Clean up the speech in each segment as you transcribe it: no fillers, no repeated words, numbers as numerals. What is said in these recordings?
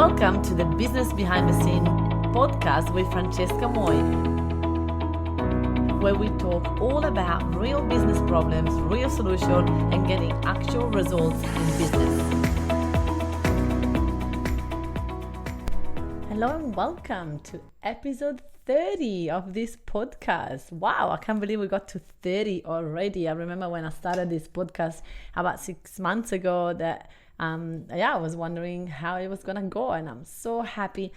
Welcome to the Business Behind the Scene podcast with Francesca Moi, where we talk all about real business problems, real solutions, and getting actual results in business. Hello and welcome to episode 30 of this podcast. Wow, I can't believe we got to 30 already. I remember when I started this podcast about 6 months ago that I was wondering how it was gonna go, and I'm so happy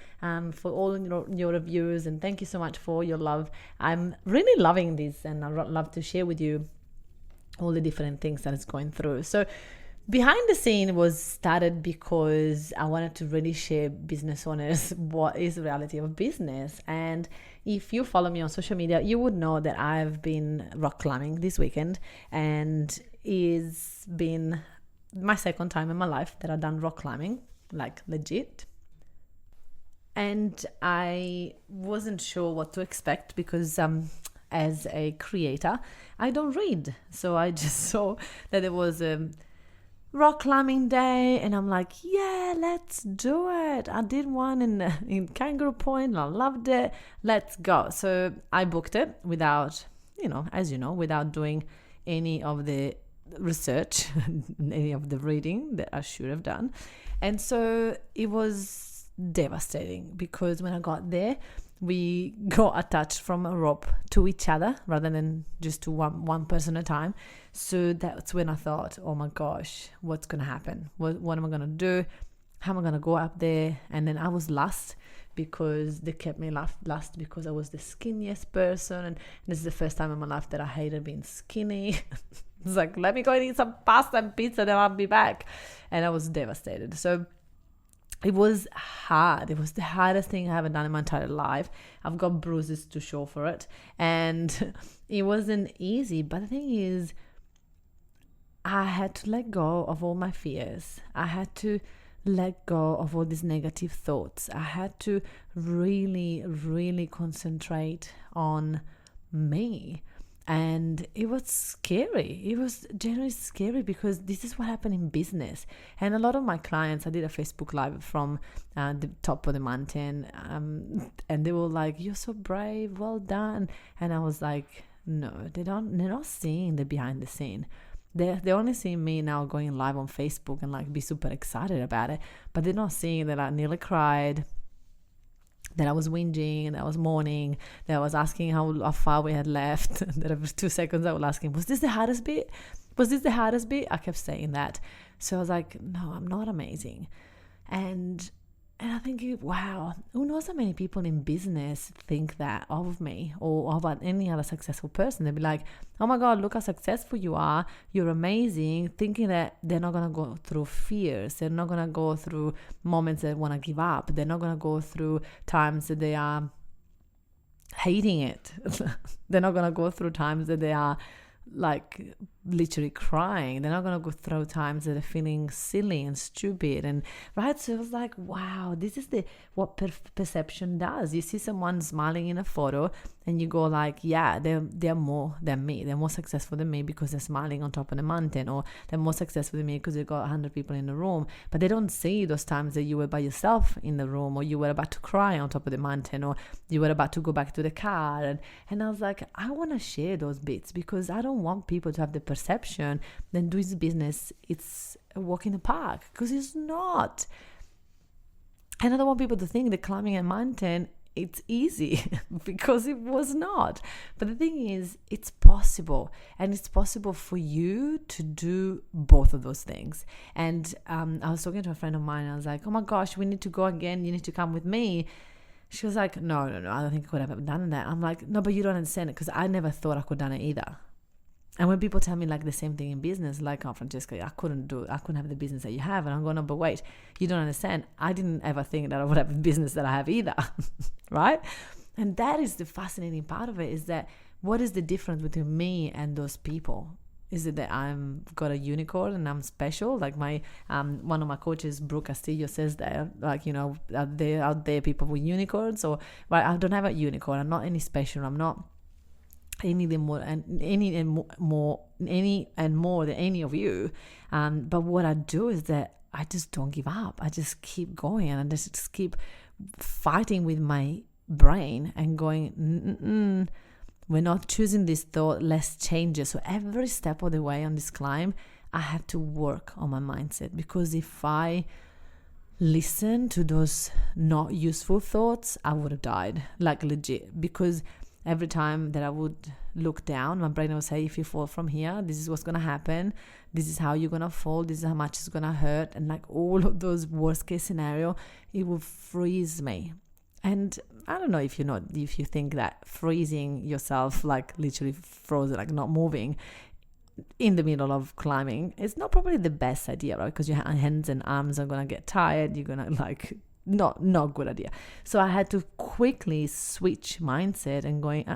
for all your reviews, and thank you so much for your love. I'm really loving this, and I'd love to share with you all the different things that it's going through. So Behind the Scene was started because I wanted to really share business owners what is the reality of business. And if you follow me on social media, you would know that I've been rock climbing this weekend, and it's been my second time in my life that I've done rock climbing, like legit. And I wasn't sure what to expect because as a creator, I don't read. So I just saw that it was a rock climbing day, and I'm like, yeah, let's do it. I did one in Kangaroo Point, and I loved it. Let's go. So I booked it without, without doing any of the research, any of the reading that I should have done. And so it was devastating because when I got there, we got attached from a rope to each other rather than just to one person at a time. So that's when I thought, oh my gosh, what's going to happen? What am I going to do? How am I going to go up there? And then I was last because they kept me last because I was the skinniest person. And this is the first time in my life that I hated being skinny. It's like, let me go and eat some pasta and pizza, then I'll be back. And I was devastated. So it was hard. It was the hardest thing I ever done in my entire life. I've got bruises to show for it. And it wasn't easy. But the thing is, I had to let go of all my fears. I had to let go of all these negative thoughts. I had to really, really concentrate on me. And it was scary. It was generally scary because this is what happened in business. And a lot of my clients, I did a Facebook Live from the top of the mountain, and they were like, "You're so brave, well done." And I was like, "No, they're not seeing the behind the scene. They only see me now going live on Facebook and like be super excited about it, but they're not seeing that I nearly cried, that I was whinging, that I was mourning, that I was asking how far we had left. That every 2 seconds I was asking, was this the hardest bit? Was this the hardest bit? I kept saying that. So I was like, no, I'm not amazing. And I think, wow, who knows how many people in business think that of me or about any other successful person. They'd be like, oh my God, look how successful you are. You're amazing. Thinking that they're not going to go through fears. They're not going to go through moments that want to give up. They're not going to go through times that they are hating it. They're not going to go through times that they are like literally crying. They're not going to go through times that they're feeling silly and stupid, and right. So it was like, wow, this is what perception does. You see someone smiling in a photo and you go like, yeah, they're more than me. They're more successful than me because they're smiling on top of the mountain, or they're more successful than me because they've got 100 people in the room. But they don't see those times that you were by yourself in the room, or you were about to cry on top of the mountain, or you were about to go back to the car. And I was like, I want to share those bits because I don't want people to have the perception that doing business it's a walk in the park, because it's not. And I don't want people to think that climbing a mountain it's easy because it was not. But the thing is, it's possible, and it's possible for you to do both of those things. And I was talking to a friend of mine, and I was like, oh my gosh, we need to go again, you need to come with me. She was like, no, I don't think I could have done that. I'm like, no, but you don't understand it, because I never thought I could have done it either. And when people tell me like the same thing in business, like, oh, Francesca, I couldn't have the business that you have. And I'm going, no, but wait, you don't understand. I didn't ever think that I would have the business that I have either, right? And that is the fascinating part of it, is that what is the difference between me and those people? Is it that I'm got a unicorn and I'm special? Like my one of my coaches, Brooke Castillo, says that, like, are there out there people with unicorns? Or, well, I don't have a unicorn. I'm not any special. I'm not any more than any of you. But what I do is that I just don't give up. I just keep going, and I just keep fighting with my brain and going, we're not choosing this thought, let's change it. So every step of the way on this climb, I have to work on my mindset, because if I listen to those not useful thoughts, I would have died, like legit. Because every time that I would look down, my brain would say, if you fall from here, this is what's going to happen. This is how you're going to fall. This is how much it's going to hurt. And like all of those worst case scenario, it will freeze me. And I don't know if you think that freezing yourself, like literally frozen, like not moving in the middle of climbing, is not probably the best idea, right? Because your hands and arms are going to get tired. You're going to like, not good idea. So I had to quickly switch mindset and going,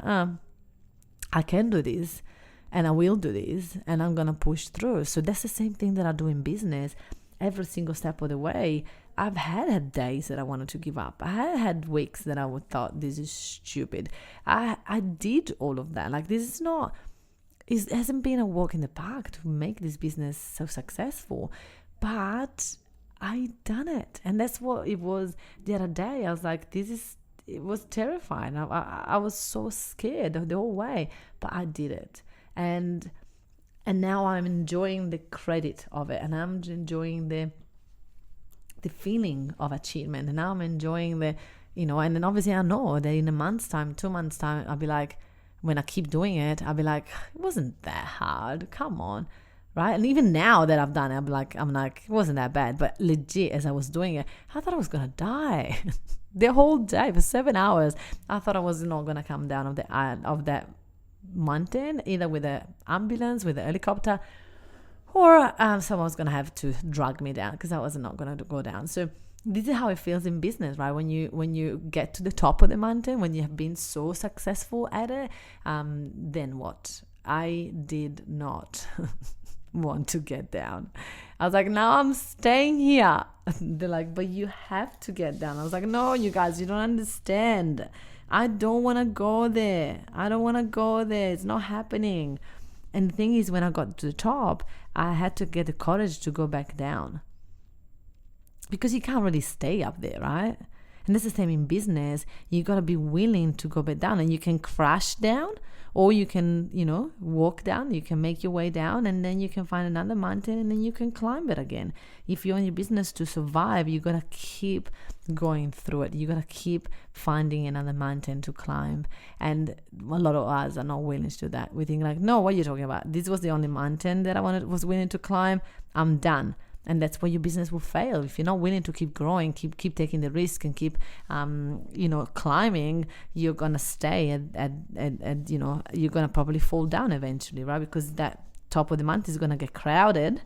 I can do this, and I will do this, and I'm going to push through. So that's the same thing that I do in business. Every single step of the way, I've had days that I wanted to give up. I had weeks that I would thought, this is stupid. I did all of that. Like, this is not, it hasn't been a walk in the park to make this business so successful, but I done it. And that's what it was the other day. I was like, it was terrifying. I was so scared the whole way, but I did it. And now I'm enjoying the credit of it, and I'm enjoying the feeling of achievement, and now I'm enjoying the, and then obviously I know that in a month's time, 2 months time, I'll be like, when I keep doing it, I'll be like, it wasn't that hard, come on, right? And even now that I've done it, I'm like, it wasn't that bad. But legit, as I was doing it, I thought I was gonna die the whole day for 7 hours. I thought I was not gonna come down of that mountain, either with an ambulance, with a helicopter, or someone was gonna have to drag me down, because I was not gonna go down. So this is how it feels in business, right? When you get to the top of the mountain, when you have been so successful at it, then what? I did not want to get down. I was like, no, I'm staying here. They're like, but you have to get down. I was like, no, you guys, you don't understand. I don't want to go there. It's not happening. And the thing is, when I got to the top, I had to get the courage to go back down, because you can't really stay up there, right? And that's the same in business. You got to be willing to go back down, and you can crash down, or you can, walk down. You can make your way down, and then you can find another mountain, and then you can climb it again. If you're in your business to survive, you got to keep going through it. You got to keep finding another mountain to climb. And a lot of us are not willing to do that. We think like, no, what are you talking about? This was the only mountain that I was willing to climb. I'm done. And that's where your business will fail. If you're not willing to keep growing, keep taking the risk, and keep, climbing, you're going to stay at you're going to probably fall down eventually, right? Because that top of the mountain is going to get crowded.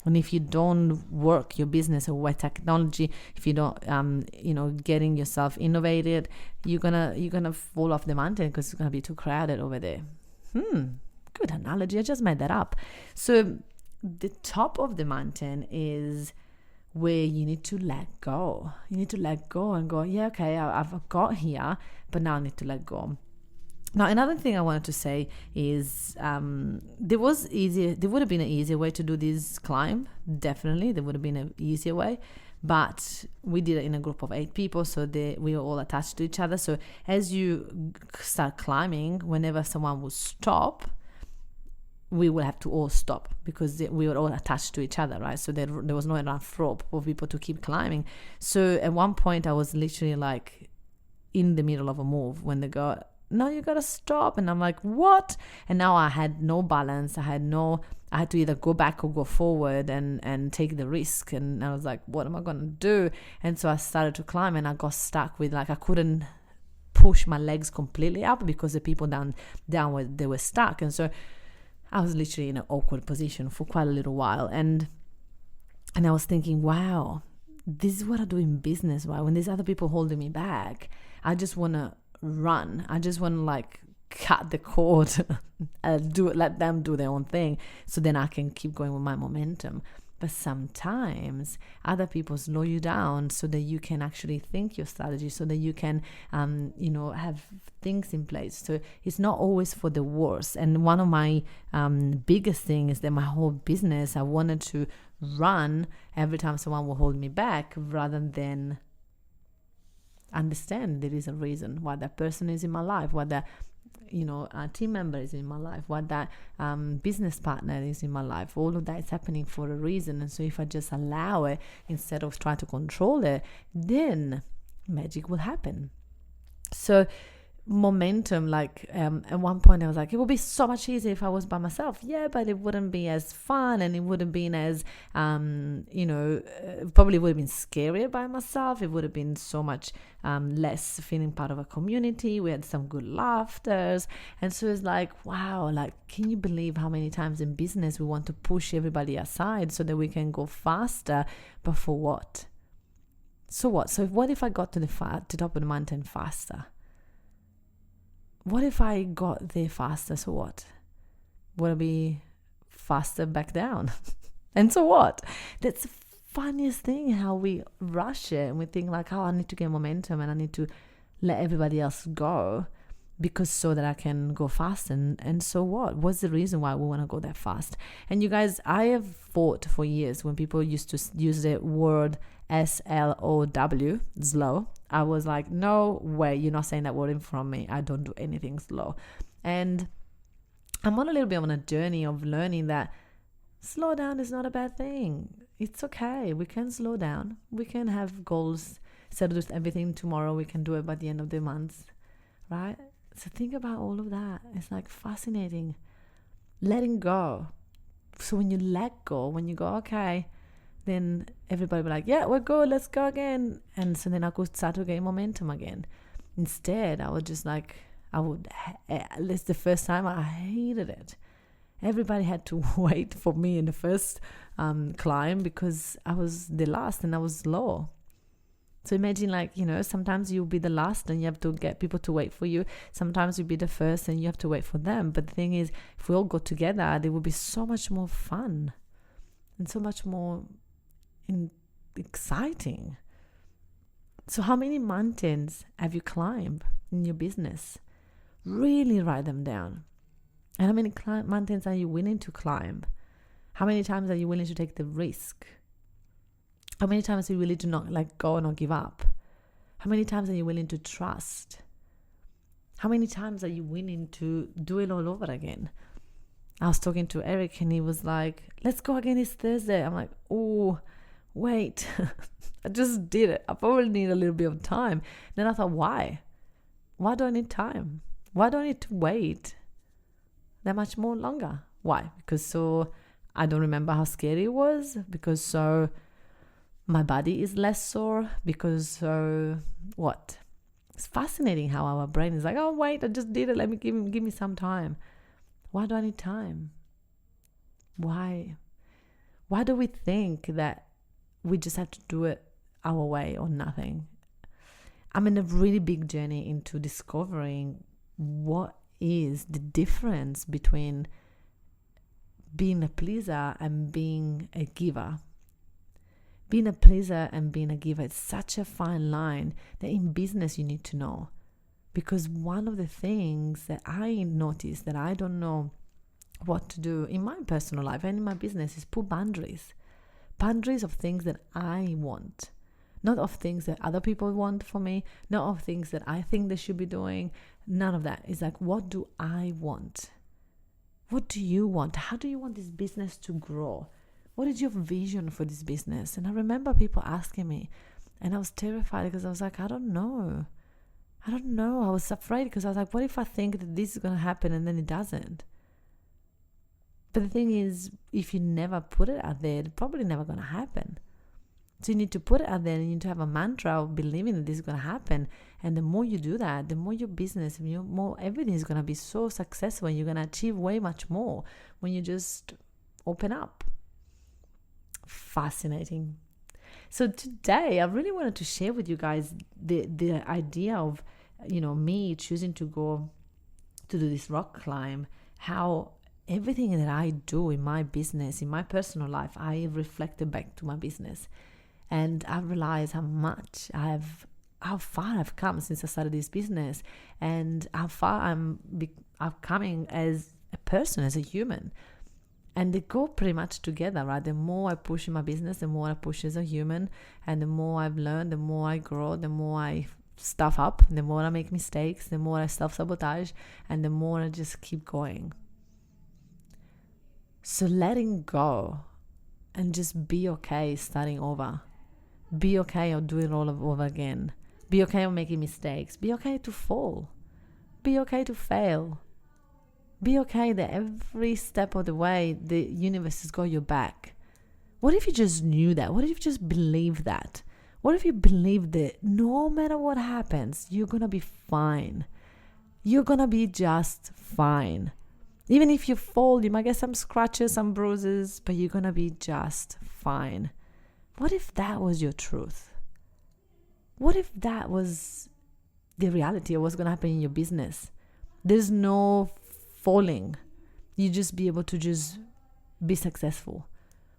And if you don't work your business or with technology, if you don't, getting yourself innovated, you're gonna fall off the mountain, because it's gonna be too crowded over there. Good analogy. I just made that up. So the top of the mountain is where you need to let go. You need to let go and go, yeah, okay, I've got here, but now I need to let go. Now, another thing I wanted to say is there would have been an easier way to do this climb. Definitely, there would have been an easier way. But we did it in a group of 8 people, so we were all attached to each other. So as you start climbing, whenever someone would stop, we would have to all stop, because we were all attached to each other, right? So there was not enough rope for people to keep climbing. So at one point, I was literally like in the middle of a move when they go, no, you gotta stop. And I'm like, what? And now I had no balance. I had to either go back or go forward and take the risk. And I was like, what am I gonna do? And so I started to climb, and I got stuck with, like, I couldn't push my legs completely up because the people down they were stuck. And so I was literally in an awkward position for quite a little while. And I was thinking, wow, this is what I do in business, right? When there's other people holding me back, I just want to run. I just want to, like, cut the cord and let them do their own thing, so then I can keep going with my momentum. But sometimes other people slow you down so that you can actually think your strategy, so that you can, have things in place. So it's not always for the worse. And one of my biggest things is that my whole business, I wanted to run every time someone will hold me back, rather than understand there is a reason why that person is in my life, why that a team member is in my life, what that business partner is in my life. All of that is happening for a reason. And so if I just allow it instead of trying to control it, then magic will happen. So momentum, at one point I was like, it would be so much easier if I was by myself. Yeah, but it wouldn't be as fun, and it wouldn't been as probably would have been scarier by myself. It would have been so much less feeling part of a community. We had some good laughters, and so it's like, wow, can you believe how many times in business we want to push everybody aside so that we can go faster? But for what? So what? So what if I got to the top of the mountain faster? What if I got there faster? So what? Would I be faster back down? And so what? That's the funniest thing, how we rush it and we think I need to get momentum and I need to let everybody else go because so that I can go fast. And so what? What's the reason why we want to go that fast? And you guys, I have fought for years when people used to use the word SLOW, slow. I was like, no way, you're not saying that word in front of me. I don't do anything slow. And I'm on a little bit on a journey of learning that slow down is not a bad thing. It's okay. We can slow down. We can have goals. Instead of doing everything tomorrow, we can do it by the end of the month, right? So think about all of that. It's fascinating. Letting go. So when you let go, when you go, okay, then everybody will be like, yeah, we're good, let's go again. And so then I could start to gain momentum again. Instead, I would just it's the first time I hated it. Everybody had to wait for me in the first climb because I was the last and I was slow. So imagine sometimes you'll be the last and you have to get people to wait for you. Sometimes you'll be the first and you have to wait for them. But the thing is, if we all go together, there will be so much more fun and so much more exciting. So how many mountains have you climbed in your business? Really write them down. And how many mountains are you willing to climb? How many times are you willing to take the risk? How many times are you willing to not let go and not give up? How many times are you willing to trust? How many times are you willing to do it all over again? I was talking to Eric and he was like, let's go again, it's Thursday. I'm like, oh, wait, I just did it. I probably need a little bit of time. Then I thought, why? Why do I need time? Why do I need to wait that much more longer? Why? Because so I don't remember how scary it was, because so my body is less sore, because so what? It's fascinating how our brain is like, oh wait, I just did it, let me give me some time. Why do I need time? Why do we think that we just have to do it our way or nothing? I'm in a really big journey into discovering what is the difference between being a pleaser and being a giver. Being a pleaser and being a giver, it's such a fine line that in business you need to know. Because one of the things that I noticed that I don't know what to do in my personal life and in my business is put boundaries. Boundaries of things that I want. Not of things that other people want for me. Not of things that I think they should be doing. None of that. It's like, what do I want? What do you want? How do you want this business to grow? What is your vision for this business? And I remember people asking me, and I was terrified because I was like, I don't know. I was afraid because I was like, what if I think that this is going to happen and then it doesn't? But the thing is, if you never put it out there, it's probably never going to happen. So you need to put it out there and you need to have a mantra of believing that this is going to happen. And the more you do that, the more your business, more everything is going to be so successful, and you're going to achieve way much more when you just open up. Fascinating. So today I really wanted to share with you guys the idea of, me choosing to go to do this rock climb, how everything that I do in my business, in my personal life, I reflected back to my business. And I realized how far I've come since I started this business, and how far I'm coming as a person, as a human. And they go pretty much together, right? The more I push in my business, the more I push as a human, and the more I've learned, the more I grow, the more I stuff up, the more I make mistakes, the more I self-sabotage, and the more I just keep going. So letting go and just be okay starting over. Be okay of doing it all over again. Be okay of making mistakes. Be okay to fall. Be okay to fail. Be okay that every step of the way, the universe has got your back. What if you just knew that? What if you just believed that? What if you believed that no matter what happens, you're going to be fine? You're going to be just fine. Even if you fall, you might get some scratches, some bruises, but you're going to be just fine. What if that was your truth? What if that was the reality of what's going to happen in your business? There's no falling. You just be able to just be successful.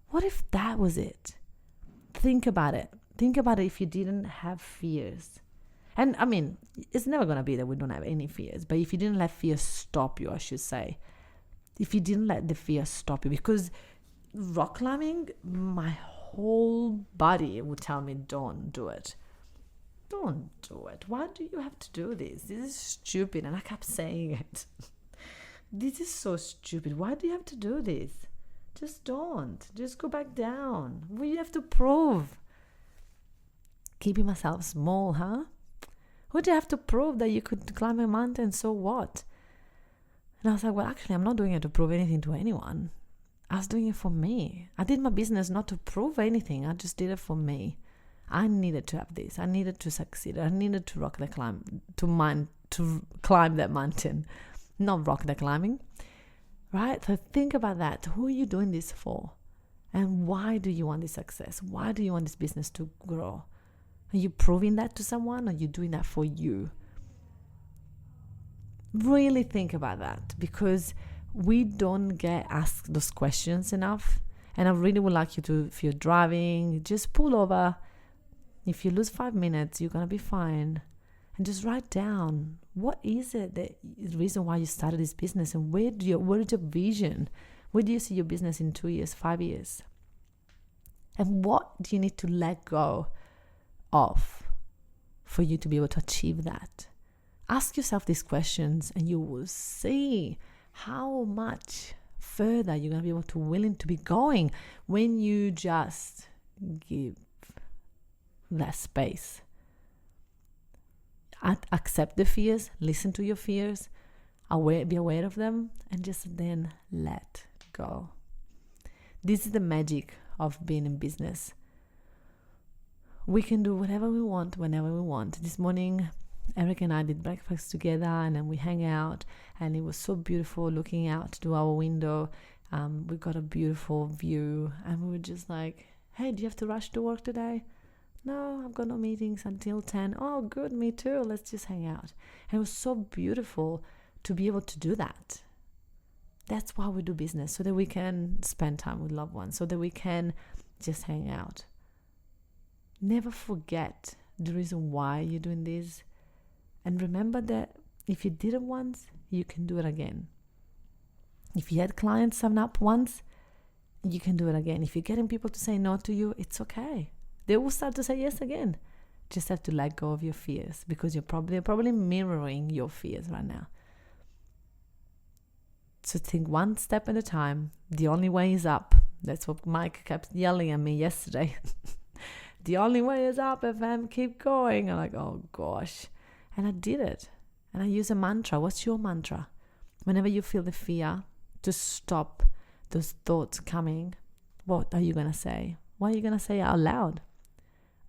What if that was it? Think about it. Think about it if you didn't have fears. And I mean, it's never going to be that we don't have any fears. But if you didn't let fear stop you, I should say. If you didn't let the fear stop you. Because rock climbing, my whole body would tell me, don't do it. Don't do it. Why do you have to do this? This is stupid. And I kept saying it. This is so stupid. Why do you have to do this? Just don't. Just go back down. What do you have to prove? Keeping myself small, huh? What do you have to prove that you could climb a mountain? So what? And I was like, well, actually, I'm not doing it to prove anything to anyone. I was doing it for me. I did my business not to prove anything. I just did it for me. I needed to have this. I needed to succeed. I needed to climb that mountain. Not rock the climbing. Right? So think about that. Who are you doing this for? And why do you want this success? Why do you want this business to grow? Are you proving that to someone, or are you doing that for you? Really think about that, because we don't get asked those questions enough. And I really would like you to, if you're driving, just pull over. If you lose 5 minutes, you're going to be fine. And just write down, what is it, the reason why you started this business, and where is your vision? Where do you see your business in 2 years, 5 years? And what do you need to let go of for you to be able to achieve that? Ask yourself these questions, and you will see how much further you're going to be able to willing to be going when you just give that space. Accept the fears, listen to your fears, be aware of them, and just then let go. This is the magic of being in business. We can do whatever we want, whenever we want. This morning, Eric and I did breakfast together, and then we hang out, and it was so beautiful looking out to our window. We got a beautiful view, and we were just like, hey, do you have to rush to work today? No, I've got no meetings until 10. Oh, good, me too. Let's just hang out. And it was so beautiful to be able to do that. That's why we do business, so that we can spend time with loved ones, so that we can just hang out. Never forget the reason why you're doing this. And remember that if you did it once, you can do it again. If you had clients sign up once, you can do it again. If you're getting people to say no to you, it's okay. They will start to say yes again. Just have to let go of your fears, because they're probably mirroring your fears right now. So think one step at a time. The only way is up. That's what Mike kept yelling at me yesterday. The only way is up, FM. Keep going. I'm like, oh gosh. And I did it. And I use a mantra. What's your mantra? Whenever you feel the fear, to stop those thoughts coming, what are you going to say? What are you going to say out loud?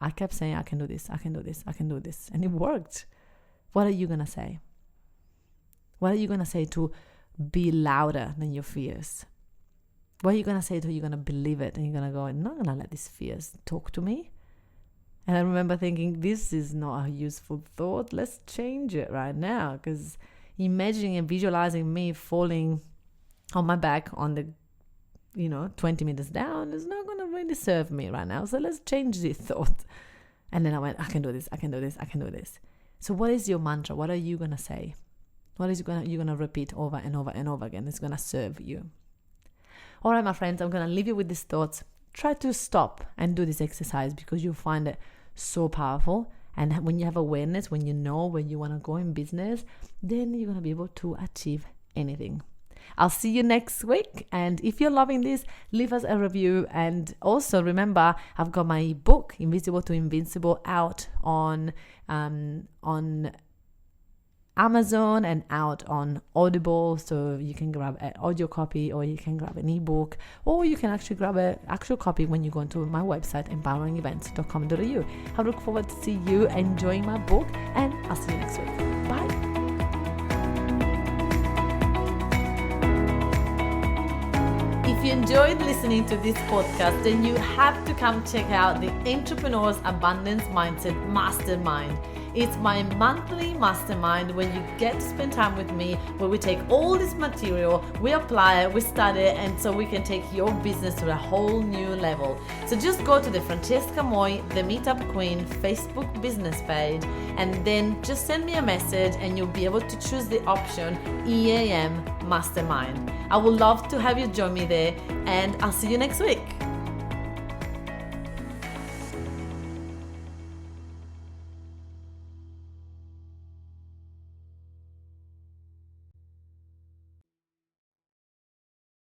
I kept saying, I can do this, I can do this, I can do this. And it worked. What are you going to say? What are you going to say to be louder than your fears? What are you going to say to you're going to believe it, and you're going to go, I'm not going to let these fears talk to me? And I remember thinking, this is not a useful thought. Let's change it right now. Because imagining and visualizing me falling on my back on the 20 meters down is not going to really serve me right now. So let's change this thought. And then I went, I can do this, I can do this, I can do this. So what is your mantra? What are you going to say? What is you're going to repeat over and over and over again? It's going to serve you. All right, my friends, I'm going to leave you with these thoughts. Try to stop and do this exercise because you'll find it so powerful. And when you have awareness, when you know where you want to go in business, then you're going to be able to achieve anything. I'll see you next week. And if you're loving this, leave us a review. And also remember, I've got my book, Invisible to Invincible, out on Amazon and out on Audible. So you can grab an audio copy, or you can grab an ebook, or you can actually grab an actual copy when you go onto my website, empoweringevents.com.au. I look forward to see you enjoying my book, and I'll see you next week. Bye. If you enjoyed listening to this podcast, then you have to come check out the Entrepreneur's Abundance Mindset Mastermind. It's my monthly mastermind where you get to spend time with me, where we take all this material, we apply it, we study it, and so we can take your business to a whole new level. So just go to the Francesca Moi, the Meetup Queen Facebook business page, and then just send me a message and you'll be able to choose the option EAM Mastermind. I would love to have you join me there, and I'll see you next week.